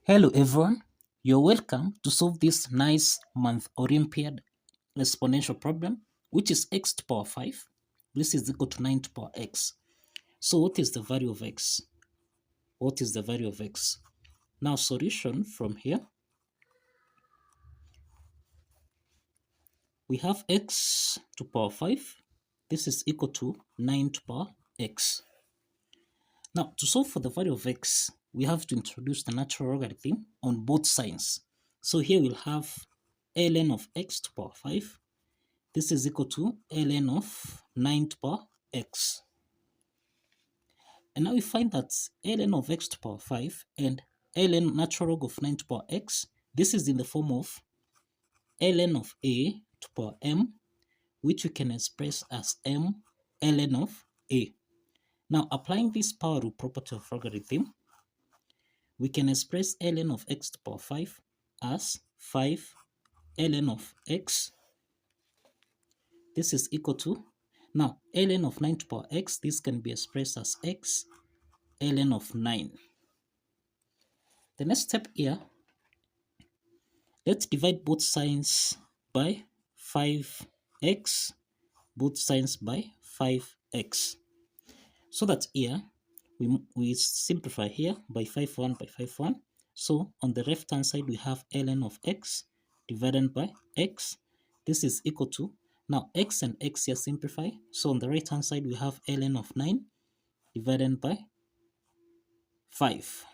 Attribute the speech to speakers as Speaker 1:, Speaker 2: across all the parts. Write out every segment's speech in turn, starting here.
Speaker 1: Hello everyone, you're welcome to solve this nice month Olympiad exponential problem, which is x to the power 5. This is equal to 9 to the power x. So what is the value of x? What is the value of x? Now solution from here, we have x to the power 5. This is equal to 9 to the power x. Now to solve for the value of x, we have to introduce the natural logarithm on both sides. So here we'll have ln of x to the power 5. This is equal to ln of 9 to the power x. And now we find that ln of x to the power 5 and ln natural log of 9 to the power x, this is in the form of ln of a to the power m, which we can express as m ln of a. Now applying this power rule property of logarithm, we can express ln of x to the power 5 as 5 ln of x. This is equal to, now ln of 9 to the power x, this can be expressed as x ln of 9. The next step here, let's divide both sides by 5x, both sides by 5x. So that here, we simplify here by 5 1 by 5 1. So on the left hand side, we have ln of x divided by x. This is equal to, now x and x here simplify. So on the right hand side, we have ln of 9 divided by 5.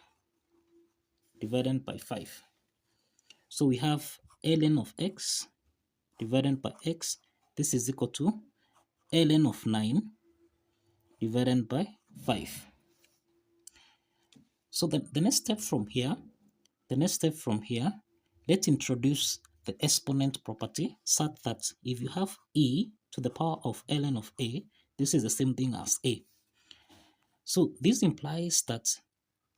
Speaker 1: Divided by 5. So we have ln of x divided by x. This is equal to ln of 9 divided by 5. So the next step from here, let's introduce the exponent property such that if you have e to the power of ln of a, this is the same thing as a. So this implies that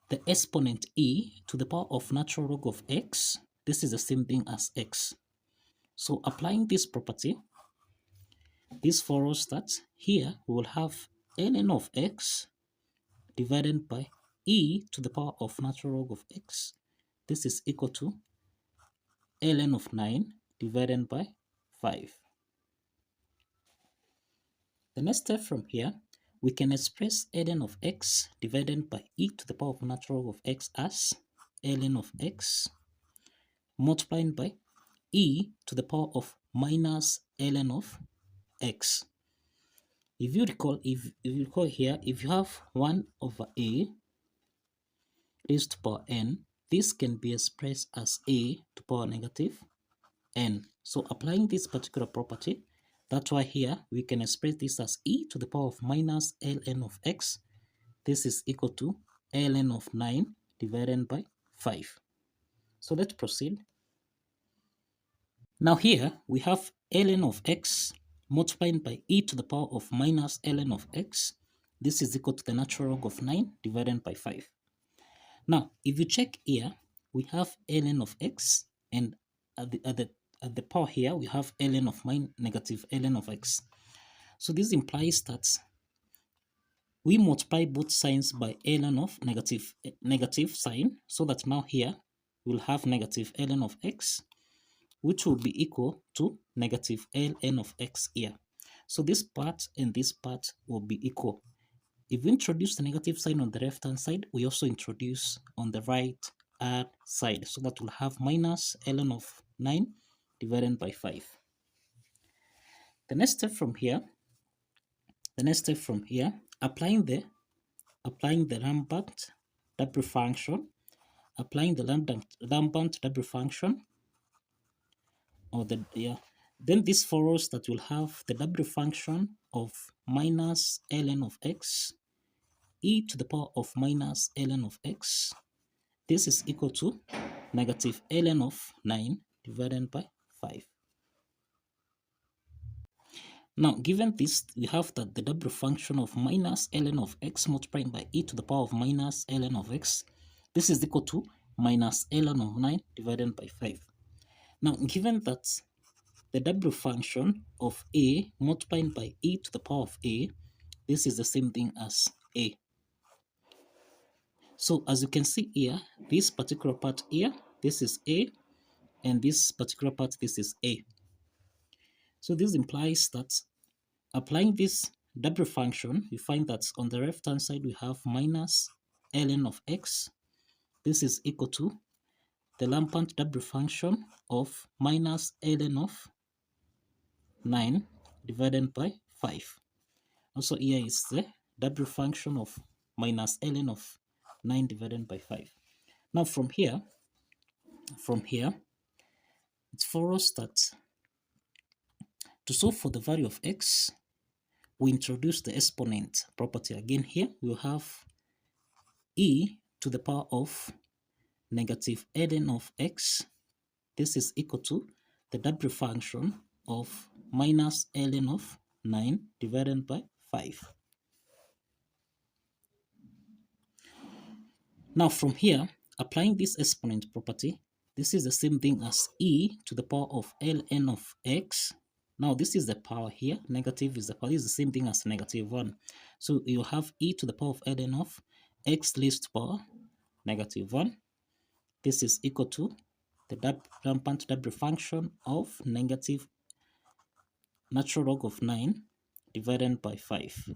Speaker 1: the exponent e to the power of natural log of x, this is the same thing as x. So applying this property, this follows that here we will have ln of x divided by e to the power of natural log of x. This is equal to ln of 9 divided by 5. The next step from here, we can express ln of x divided by e to the power of natural log of x as ln of x multiplied by e to the power of minus ln of x. If you recall here, if you have 1 over a raised to power n, this can be expressed as a to power negative n. So applying this particular property, that's why here we can express this as e to the power of minus ln of x. This is equal to ln of 9 divided by 5. So let's proceed. Now here we have ln of x multiplied by e to the power of minus ln of x. This is equal to the natural log of 9 divided by 5. Now, if you check here, we have ln of x, and at the power here, we have ln of negative ln of x. So this implies that we multiply both signs by ln of negative sign, so that now here we'll have negative ln of x, which will be equal to negative ln of x here. So this part and this part will be equal. If we introduce the negative sign on the left hand side, we also introduce on the right hand side, so that we'll have minus ln of 9 divided by 5. The next step from here, applying the Lambert W function, then this follows that we'll have the W function of minus ln of x e to the power of minus ln of x. This is equal to negative ln of 9 divided by 5. Now, given this, we have that the W function of minus ln of x multiplied by e to the power of minus ln of x, this is equal to minus ln of 9 divided by 5. Now, given that the W function of a multiplied by e to the power of a, this is the same thing as a. So as you can see here, this particular part here, this is A, and this particular part, this is A. So this implies that applying this W function, you find that on the left-hand side, we have minus ln of x. This is equal to the rampant W function of minus ln of 9 divided by 5. Also here is the W function of minus ln of 9 divided by 5. Now from here, it's for us that to solve for the value of x, we introduce the exponent property again here. We'll have e to the power of negative ln of x. This is equal to the W function of minus ln of 9 divided by 5. Now from here, applying this exponent property, this is the same thing as e to the power of ln of x. Now this is the power here, negative is the power, this is the same thing as negative 1. So you have e to the power of ln of x raised to power negative 1. This is equal to the rampant W function of negative natural log of 9 divided by 5.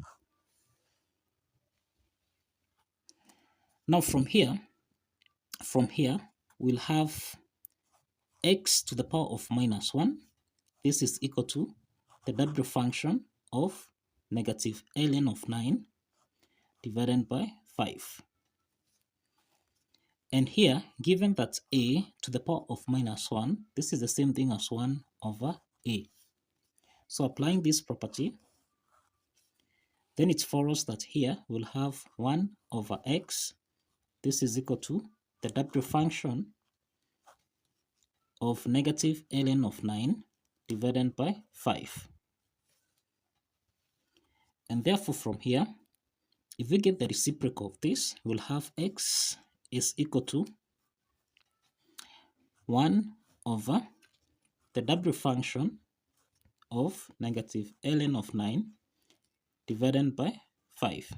Speaker 1: Now from here, we'll have x to the power of minus 1. This is equal to the W function of negative ln of 9 divided by 5. And here, given that a to the power of minus 1, this is the same thing as 1 over a. So applying this property, then it's for us that here we'll have 1 over x. This is equal to the W function of negative ln of 9 divided by 5. And therefore from here, if we get the reciprocal of this, we'll have x is equal to 1 over the W function of negative ln of 9 divided by 5.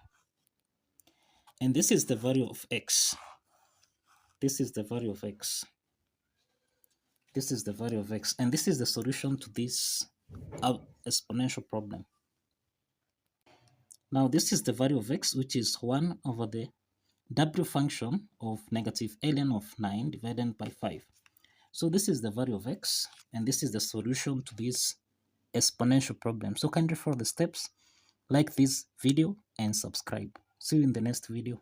Speaker 1: And this is the value of x. This is the value of x. This is the value of x. And this is the solution to this exponential problem. Now this is the value of x, which is 1 over the W function of negative ln of 9 divided by 5. So this is the value of x, and this is the solution to this exponential problem. So kindly follow the steps, like this video, and subscribe. See you in the next video.